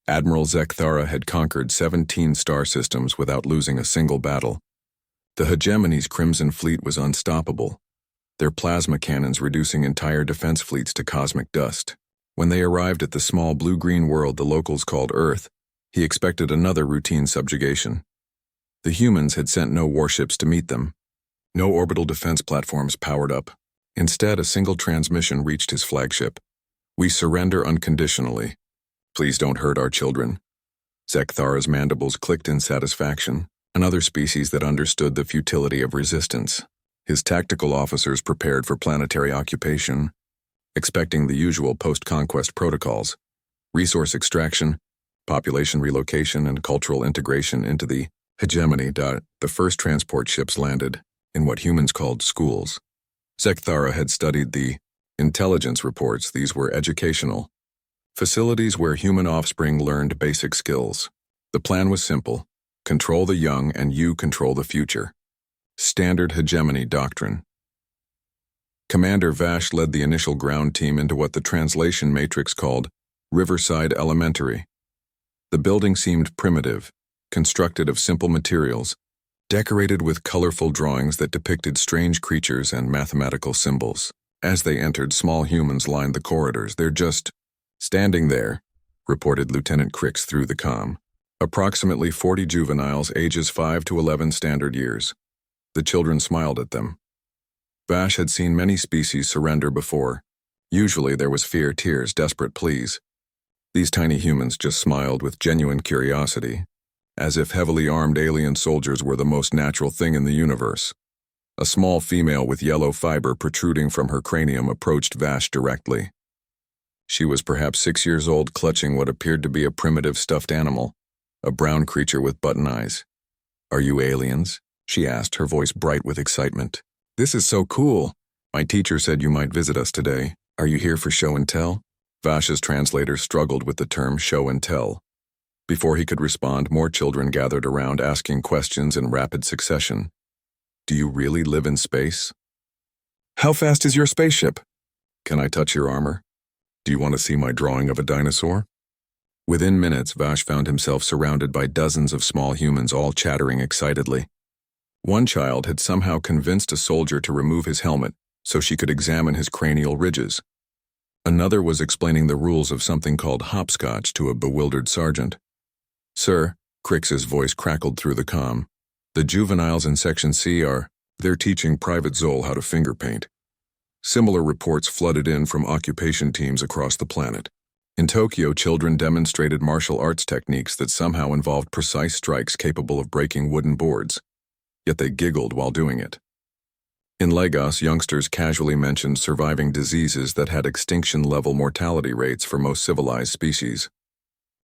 Admiral Zekthara had conquered 17 star systems without losing a single battle. The hegemony's Crimson Fleet was unstoppable, their plasma cannons reducing entire defense fleets to cosmic dust. When they arrived at the small blue-green world the locals called Earth, he expected another routine subjugation. The humans had sent no warships to meet them. No orbital defense platforms powered up. Instead, a single transmission reached his flagship. "We surrender unconditionally. Please don't hurt our children." Zekthara's mandibles clicked in satisfaction, another species that understood the futility of resistance. His tactical officers prepared for planetary occupation, expecting the usual post-conquest protocols: resource extraction, population relocation, and cultural integration into the hegemony. The first transport ships landed in what humans called schools. Zekthara had studied the intelligence reports. These were educational facilities where human offspring learned basic skills. The plan was simple: control the young and you control the future. Standard hegemony doctrine. Commander Vash led the initial ground team into what the translation matrix called Riverside Elementary. The building seemed primitive, constructed of simple materials, decorated with colorful drawings that depicted strange creatures and mathematical symbols. As they entered, small humans lined the corridors. "They're just standing there," reported Lieutenant Crix through the comm. Approximately 40 juveniles, ages 5 to 11 standard years. The children smiled at them. Vash had seen many species surrender before. Usually there was fear, tears, desperate pleas. These tiny humans just smiled with genuine curiosity, as if heavily armed alien soldiers were the most natural thing in the universe. A small female with yellow fiber protruding from her cranium approached Vash directly. She was perhaps 6 years old, clutching what appeared to be a primitive stuffed animal, a brown creature with button eyes. "Are you aliens?" she asked, her voice bright with excitement. "This is so cool. My teacher said you might visit us today. Are you here for show and tell?" Vash's translator struggled with the term show and tell. Before he could respond, more children gathered around, asking questions in rapid succession. "Do you really live in space? How fast is your spaceship? Can I touch your armor? Do you want to see my drawing of a dinosaur?" Within minutes, Vash found himself surrounded by dozens of small humans, all chattering excitedly. One child had somehow convinced a soldier to remove his helmet so she could examine his cranial ridges. Another was explaining the rules of something called hopscotch to a bewildered sergeant. "Sir," Crix's voice crackled through the comm, "the juveniles in Section C they're teaching Private Zoll how to finger paint." Similar reports flooded in from occupation teams across the planet. In Tokyo, children demonstrated martial arts techniques that somehow involved precise strikes capable of breaking wooden boards. Yet they giggled while doing it. In Lagos, youngsters casually mentioned surviving diseases that had extinction-level mortality rates for most civilized species.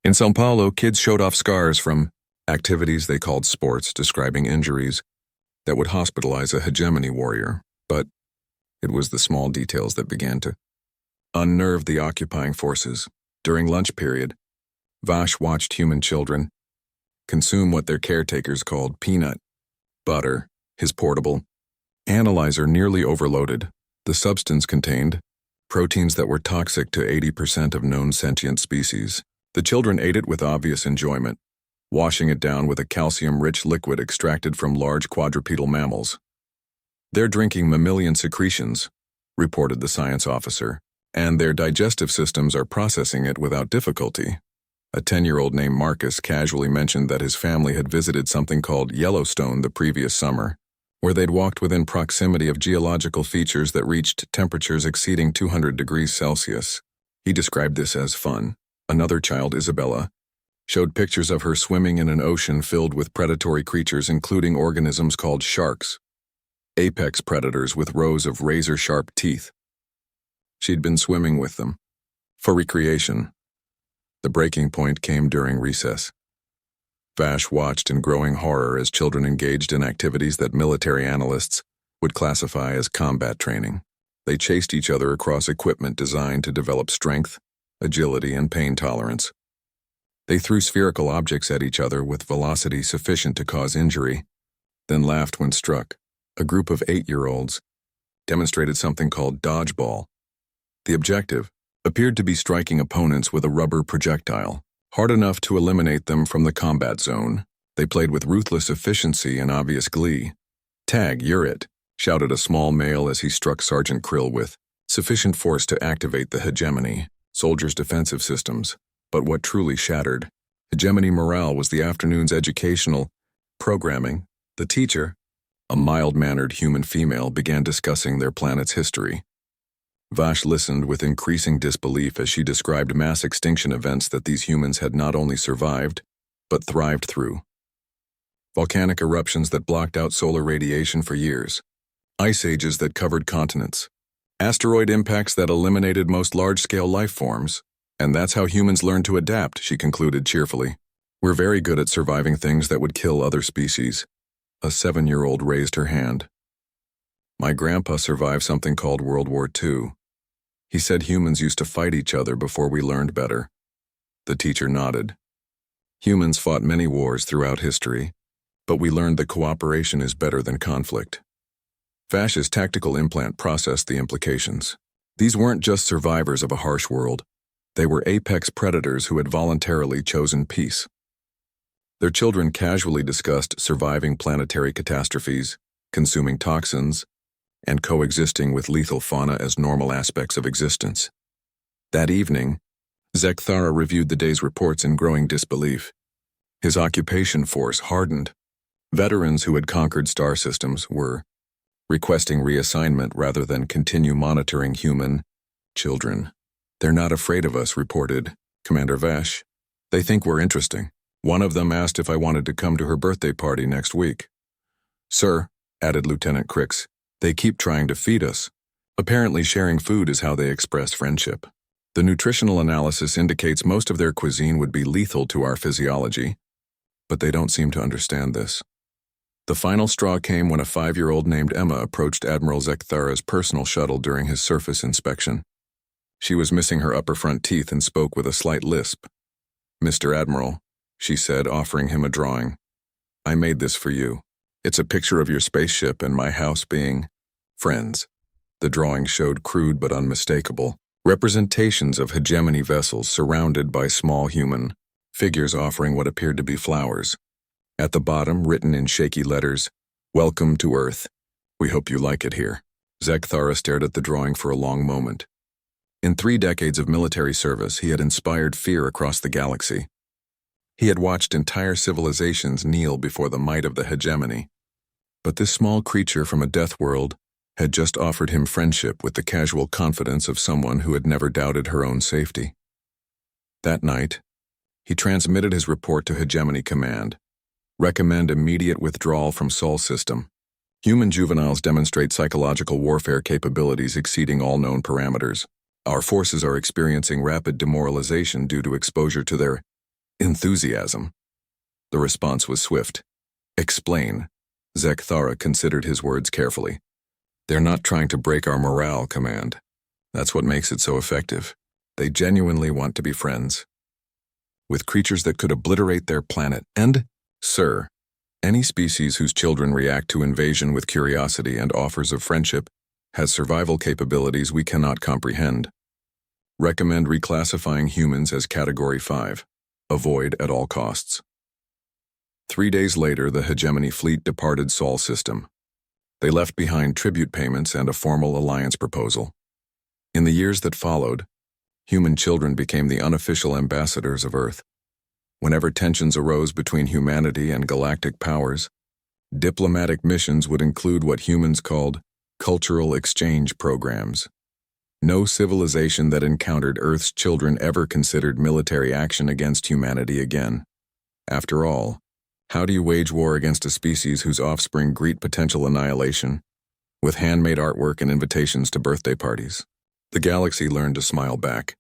In São Paulo, kids showed off scars from activities they called sports, describing injuries that would hospitalize a hegemony warrior. But it was the small details that began to unnerve the occupying forces. During lunch period, Vash watched human children consume what their caretakers called peanut butter, his portable analyzer nearly overloaded. The substance contained proteins that were toxic to 80% of known sentient species. The children ate it with obvious enjoyment, washing it down with a calcium-rich liquid extracted from large quadrupedal mammals. "They're drinking mammalian secretions," reported the science officer, "and their digestive systems are processing it without difficulty." A 10-year-old named Marcus casually mentioned that his family had visited something called Yellowstone the previous summer, where they'd walked within proximity of geological features that reached temperatures exceeding 200 degrees Celsius. He described this as fun. Another child, Isabella, showed pictures of her swimming in an ocean filled with predatory creatures, including organisms called sharks, apex predators with rows of razor-sharp teeth. She'd been swimming with them for recreation. The breaking point came during recess. Vash watched in growing horror as children engaged in activities that military analysts would classify as combat training. They chased each other across equipment designed to develop strength, agility, and pain tolerance. They threw spherical objects at each other with velocity sufficient to cause injury, then laughed when struck. A group of 8-year-olds demonstrated something called dodgeball. The objective appeared to be striking opponents with a rubber projectile. Hard enough to eliminate them from the combat zone. They played with ruthless efficiency and obvious glee. "Tag, you're it," shouted a small male as he struck Sergeant Krill with sufficient force to activate the hegemony, soldiers' defensive systems. But what truly shattered hegemony morale was the afternoon's educational programming. The teacher, a mild-mannered human female, began discussing their planet's history. Vash listened with increasing disbelief as she described mass extinction events that these humans had not only survived, but thrived through. Volcanic eruptions that blocked out solar radiation for years. Ice ages that covered continents. Asteroid impacts that eliminated most large-scale life forms. And that's how humans learn to adapt, she concluded cheerfully. We're very good at surviving things that would kill other species. A 7-year-old raised her hand. My grandpa survived something called World War II. He said humans used to fight each other before we learned better. The teacher nodded. Humans fought many wars throughout history, but we learned that cooperation is better than conflict. Vash's tactical implant processed the implications. These weren't just survivors of a harsh world. They were apex predators who had voluntarily chosen peace. Their children casually discussed surviving planetary catastrophes, consuming toxins, and coexisting with lethal fauna as normal aspects of existence. That evening, Zekthara reviewed the day's reports in growing disbelief. His occupation force hardened. Veterans who had conquered star systems were requesting reassignment rather than continue monitoring human children. "They're not afraid of us," reported Commander Vash. "They think we're interesting. One of them asked if I wanted to come to her birthday party next week." "Sir," added Lieutenant Crix, "they keep trying to feed us. Apparently sharing food is how they express friendship. The nutritional analysis indicates most of their cuisine would be lethal to our physiology, but they don't seem to understand this." The final straw came when a 5-year-old named Emma approached Admiral Zekthara's personal shuttle during his surface inspection. She was missing her upper front teeth and spoke with a slight lisp. "Mr. Admiral," she said, offering him a drawing. "I made this for you. It's a picture of your spaceship and my house being friends." The drawing showed crude but unmistakable representations of hegemony vessels surrounded by small human figures offering what appeared to be flowers. At the bottom, written in shaky letters, "Welcome to Earth. We hope you like it here." Zekthara stared at the drawing for a long moment. In 3 decades of military service, he had inspired fear across the galaxy. He had watched entire civilizations kneel before the might of the hegemony. But this small creature from a Deathworld had just offered him friendship with the casual confidence of someone who had never doubted her own safety. That night, he transmitted his report to Hegemony Command. "Recommend immediate withdrawal from Sol system. Human juveniles demonstrate psychological warfare capabilities exceeding all known parameters. Our forces are experiencing rapid demoralization due to exposure to their enthusiasm." The response was swift. "Explain." Zekthara considered his words carefully. "They're not trying to break our morale, Command. That's what makes it so effective. They genuinely want to be friends with creatures that could obliterate their planet. And, sir, any species whose children react to invasion with curiosity and offers of friendship has survival capabilities we cannot comprehend. Recommend reclassifying humans as Category 5. Avoid at all costs." 3 days later, the Hegemony fleet departed Sol system. They left behind tribute payments and a formal alliance proposal. In the years that followed, human children became the unofficial ambassadors of Earth. Whenever tensions arose between humanity and galactic powers, diplomatic missions would include what humans called cultural exchange programs. No civilization that encountered Earth's children ever considered military action against humanity again. After all, how do you wage war against a species whose offspring greet potential annihilation with handmade artwork and invitations to birthday parties? The galaxy learned to smile back.